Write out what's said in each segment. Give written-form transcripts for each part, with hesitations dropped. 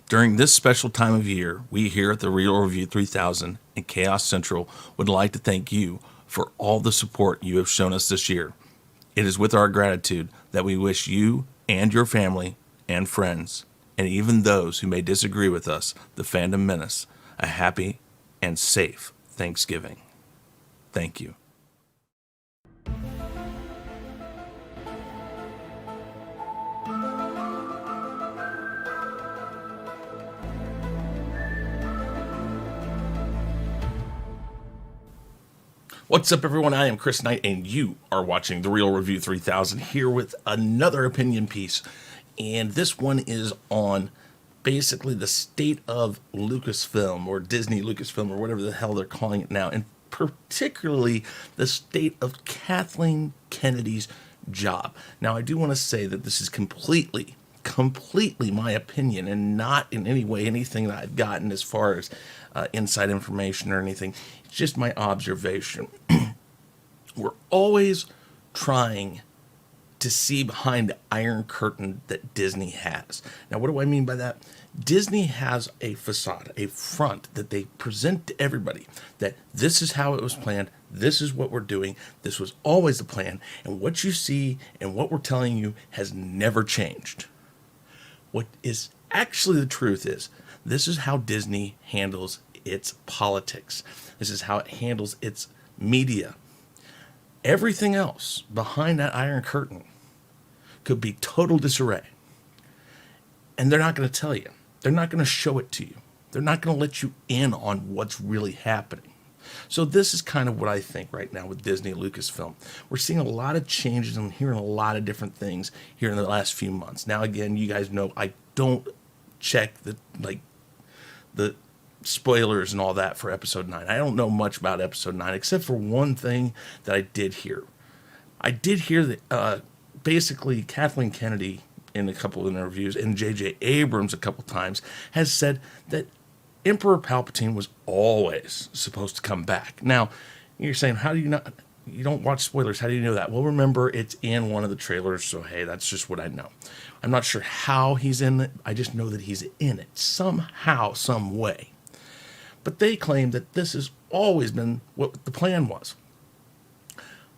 During this special time of year, we here at the Real Review 3000 and Chaos Central would like to thank you for all the support you have shown us this year. It is with our gratitude that we wish you and your family and friends, and even those who may disagree with us, the Fandom Menace, a happy and safe Thanksgiving. Thank you. What's up, everyone? I am Chris Knight, and you are watching The Real Review 3000 here with another opinion piece. And this one is on basically the state of Lucasfilm, or Disney Lucasfilm, or whatever the hell they're calling it now, and particularly the state of Kathleen Kennedy's job. Now, I do want to say that this is completely my opinion, and not in any way anything that I've gotten as far as inside information or anything. It's just my observation. We're always trying to see behind the iron curtain that Disney has. Now, what do I mean by that? Disney has a facade, a front that they present to everybody, that this is how it was planned, this is what we're doing, this was always the plan, and what you see and what we're telling you has never changed. What is actually the truth is, this is how Disney handles its politics. This is how it handles its media. Everything else behind that iron curtain could be total disarray. And they're not going to tell you. They're not going to show it to you. They're not going to let you in on what's really happening. So this is kind of what I think right now with Disney Lucasfilm. We're seeing a lot of changes and hearing a lot of different things here in the last few months. Now, again, you guys know I don't check the spoilers and all that for episode 9. I don't know much about episode 9 except for one thing that I did hear. I did hear that basically Kathleen Kennedy in a couple of interviews and J.J. Abrams a couple times has said that Emperor Palpatine was always supposed to come back. Now, you're saying, how do you not? You don't watch spoilers. How do you know that? Well, remember, it's in one of the trailers, so hey, that's just what I know. I'm not sure how he's in it. I just know that he's in it somehow, some way. But they claim that this has always been what the plan was.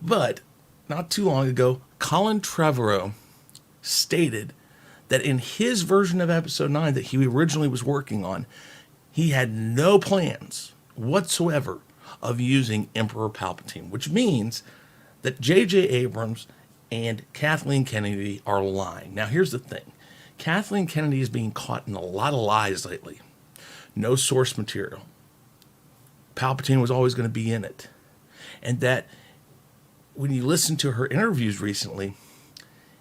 But not too long ago, Colin Trevorrow stated that in his version of episode 9 that he originally was working on, he had no plans whatsoever of using Emperor Palpatine, which means that J.J. Abrams and Kathleen Kennedy are lying. Now, here's the thing. Kathleen Kennedy is being caught in a lot of lies lately. No source material. Palpatine was always going to be in it. And that when you listen to her interviews recently,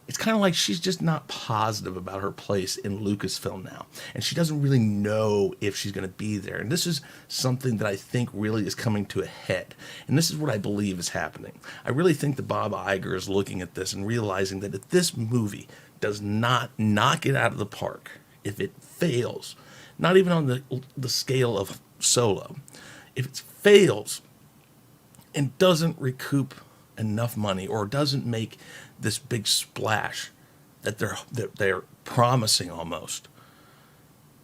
it's kind of like she's just not positive about her place in Lucasfilm now. And she doesn't really know if she's going to be there. And this is something that I think really is coming to a head. And this is what I believe is happening. I really think that Bob Iger is looking at this and realizing that if this movie does not knock it out of the park, if it fails, not even on the scale of Solo, if it fails and doesn't recoup enough money or doesn't make this big splash that they're promising almost,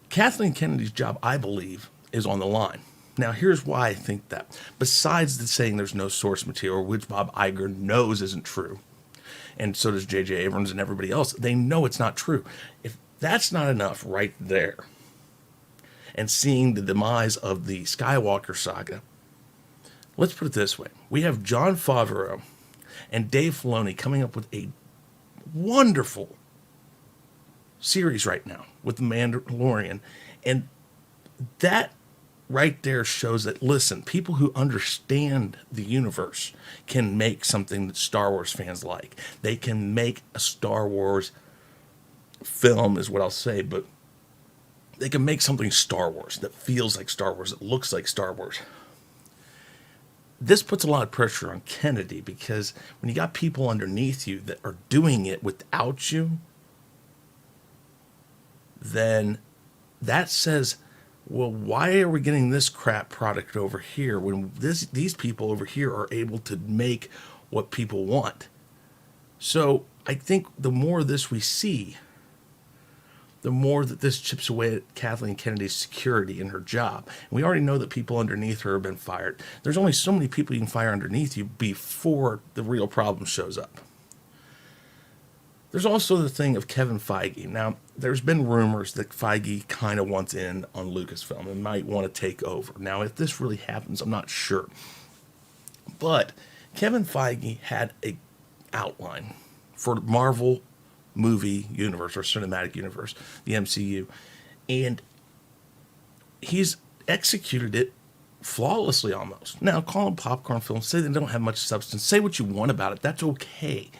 Kathleen Kennedy's job, I believe, is on the line. Now, here's why I think that. Besides the saying there's no source material, which Bob Iger knows isn't true, and so does J.J. Abrams and everybody else, they know it's not true. If that's not enough right there, and seeing the demise of the Skywalker saga, let's put it this way. We have Jon Favreau and Dave Filoni coming up with a wonderful series right now with The Mandalorian. And that right there shows that, listen, people who understand the universe can make something that Star Wars fans like. They can make a Star Wars film, is what I'll say, but they can make something Star Wars that feels like Star Wars, that looks like Star Wars. This puts a lot of pressure on Kennedy because when you got people underneath you that are doing it without you, then that says, well, why are we getting this crap product over here when these people over here are able to make what people want? So I think the more of this we see, the more that this chips away at Kathleen Kennedy's security in her job. And we already know that people underneath her have been fired. There's only so many people you can fire underneath you before the real problem shows up. There's also the thing of Kevin Feige. Now, there's been rumors that Feige kind of wants in on Lucasfilm and might want to take over. Now, if this really happens, I'm not sure. But Kevin Feige had an outline for Marvel movie universe or cinematic universe, the MCU, and he's executed it flawlessly almost. Now, call them popcorn films, say they don't have much substance, say what you want about it, that's okay.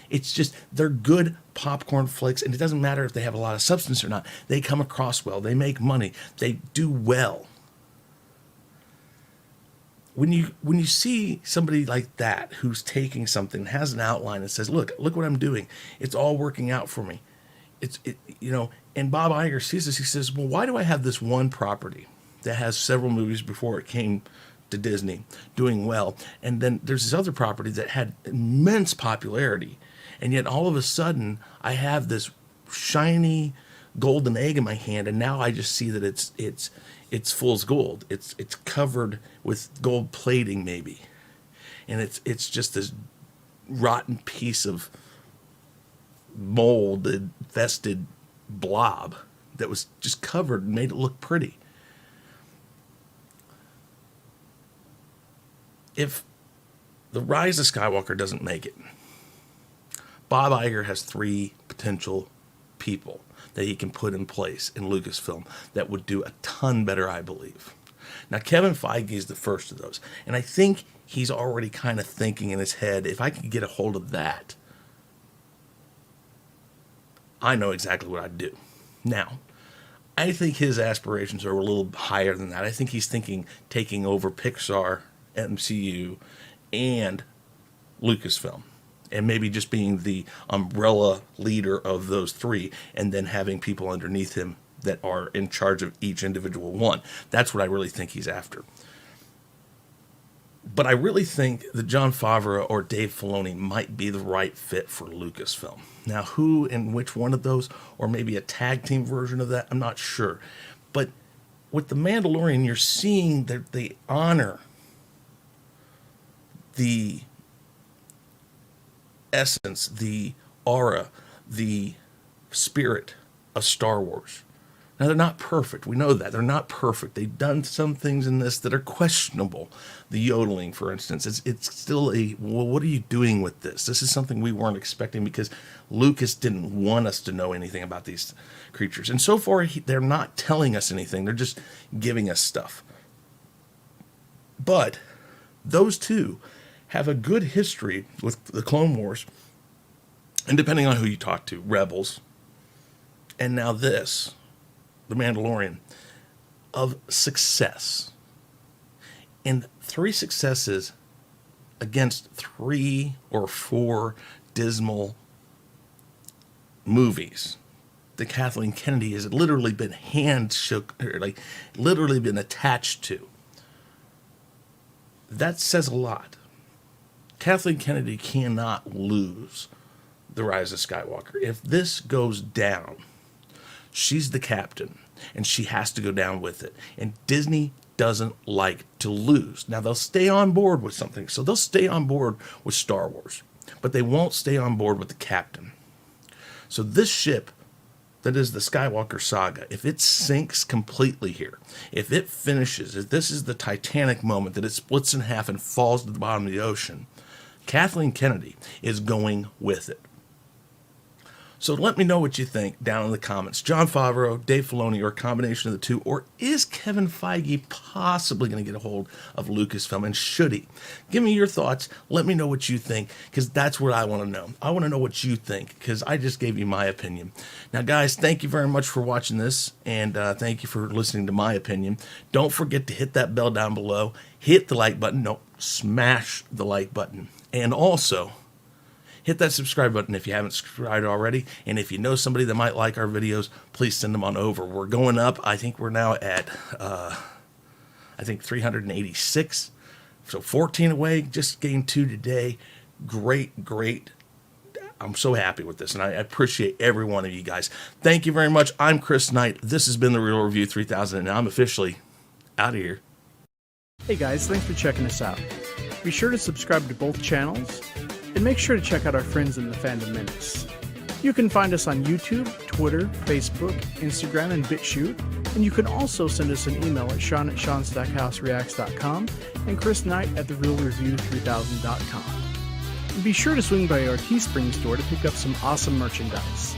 It's just, they're good popcorn flicks, and it doesn't matter if they have a lot of substance or not. They come across well. They make money. They do well. When you see somebody like that who's taking something, has an outline, and says, look what I'm doing. It's all working out for me. And Bob Iger sees this. He says, well, why do I have this one property that has several movies before it came to Disney doing well? And then there's this other property that had immense popularity. And yet all of a sudden, I have this shiny golden egg in my hand, and now I just see that it's fool's gold. It's covered with gold plating, maybe, and it's just this rotten piece of mold infested blob that was just covered and made it look pretty. If The Rise of Skywalker doesn't make it, Bob Iger has 3 potential people that he can put in place in Lucasfilm that would do a ton better, I believe. Now, Kevin Feige is the first of those, and I think he's already kind of thinking in his head, if I can get a hold of that, I know exactly what I'd do. Now, I think his aspirations are a little higher than that. I think he's thinking taking over Pixar, MCU, and Lucasfilm, and maybe just being the umbrella leader of those 3, and then having people underneath him that are in charge of each individual one. That's what I really think he's after. But I really think that Jon Favreau or Dave Filoni might be the right fit for Lucasfilm. Now, who and which one of those, or maybe a tag team version of that, I'm not sure. But with The Mandalorian, you're seeing that they honor the essence, the aura, the spirit of Star Wars. Now, they're not perfect. We know that. They're not perfect. They've done some things in this that are questionable. The yodeling, for instance. It's still well, what are you doing with this? This is something we weren't expecting because Lucas didn't want us to know anything about these creatures. And so far, they're not telling us anything. They're just giving us stuff. But those two have a good history with the Clone Wars, and depending on who you talk to, Rebels, and now this, The Mandalorian, of success. And 3 successes against 3 or 4 dismal movies that Kathleen Kennedy has literally been literally been attached to. That says a lot. Kathleen Kennedy cannot lose The Rise of Skywalker. If this goes down, she's the captain, and she has to go down with it. And Disney doesn't like to lose. Now, they'll stay on board with something, so they'll stay on board with Star Wars, but they won't stay on board with the captain. So this ship that is the Skywalker saga, if it sinks completely here, if it finishes, if this is the Titanic moment that it splits in half and falls to the bottom of the ocean, Kathleen Kennedy is going with it. So let me know what you think down in the comments. Jon Favreau, Dave Filoni, or a combination of the two, or is Kevin Feige possibly going to get a hold of Lucasfilm, and should he? Give me your thoughts. Let me know what you think, because that's what I want to know. I want to know what you think, because I just gave you my opinion. Now, guys, thank you very much for watching this, and thank you for listening to my opinion. Don't forget to hit that bell down below. Hit the like button. No, smash the like button. And also, hit that subscribe button if you haven't subscribed already. And if you know somebody that might like our videos, please send them on over. We're going up. I think we're now at, 386. So 14 away. Just gained 2 today. Great I'm so happy with this, and I appreciate every one of you guys. Thank you very much. I'm Chris Knight. This has been The Real Review 3000, and I'm officially out of here. Hey guys, thanks for checking us out. Be sure to subscribe to both channels, and make sure to check out our friends in the Fandom Minutes. You can find us on YouTube, Twitter, Facebook, Instagram, and BitChute, and you can also send us an email at sean@seanstackhousereacts.com and chrisknight@therealreview3000.com. And be sure to swing by our Teespring store to pick up some awesome merchandise.